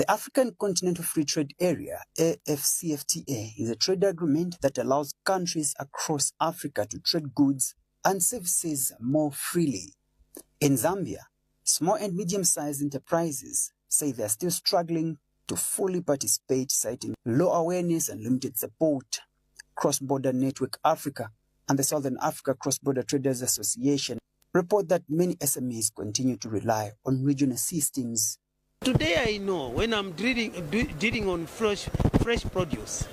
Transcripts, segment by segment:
The African Continental Free Trade Area, Afcfta, is a trade agreement that allows countries across Africa to trade goods and services more freely. In Zambia, small and medium-sized enterprises say they are still struggling to fully participate, citing low awareness and limited support. Cross-Border Network Africa and the Southern Africa Cross-Border Traders Association report that many SMEs continue to rely on regional systems. Today I know when I'm dealing on fresh produce,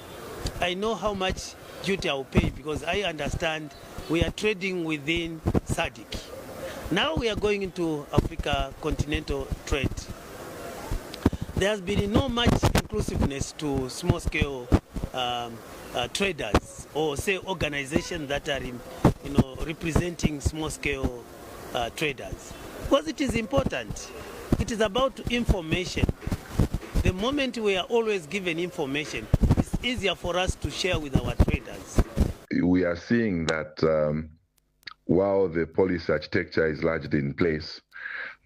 I know how much duty I'll pay because I understand we are trading within SADC. Now we are going into Africa continental trade. There has been no much inclusiveness to small-scale traders, or say organizations that are representing small-scale traders. Because it is important. It is about information. The moment we are always given information, it's easier for us to share with our traders. We are seeing that while the policy architecture is largely in place,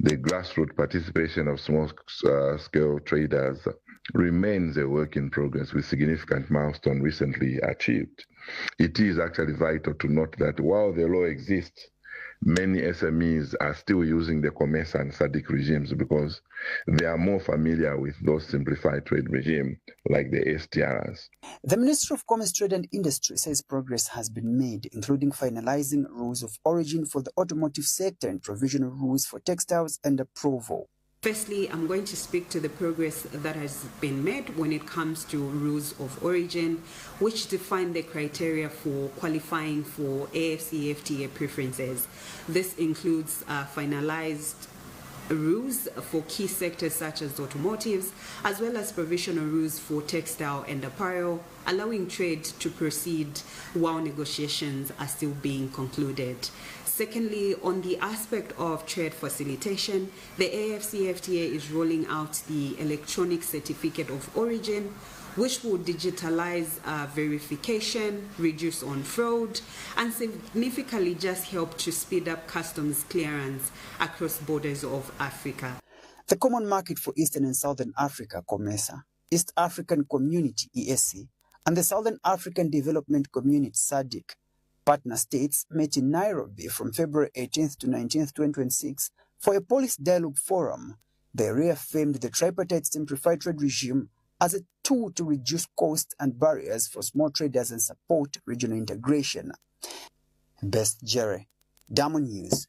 the grassroots participation of small-scale traders remains a work in progress with significant milestone recently achieved. It is actually vital to note that while the law exists, many SMEs are still using the COMESA and SADC regimes because they are more familiar with those simplified trade regimes like the STRs. The Ministry of Commerce, Trade and Industry says progress has been made, including finalizing rules of origin for the automotive sector and provisional rules for textiles and approval. Firstly, I'm going to speak to the progress that has been made when it comes to rules of origin, which define the criteria for qualifying for Afcfta preferences. This includes finalized rules for key sectors such as automotives, as well as provisional rules for textile and apparel, allowing trade to proceed while negotiations are still being concluded. Secondly, on the aspect of trade facilitation, the Afcfta is rolling out the electronic certificate of origin, which will digitalize verification, reduce on fraud, and significantly just help to speed up customs clearance across borders of Africa. The Common Market for Eastern and Southern Africa, COMESA, East African Community, EAC, and the Southern African Development Community, SADC, partner states met in Nairobi from February 18th to 19th, 2026 for a policy dialogue forum. They reaffirmed the tripartite simplified trade regime as a tool to reduce costs and barriers for small traders and support regional integration. Best Jerry, Diamond News.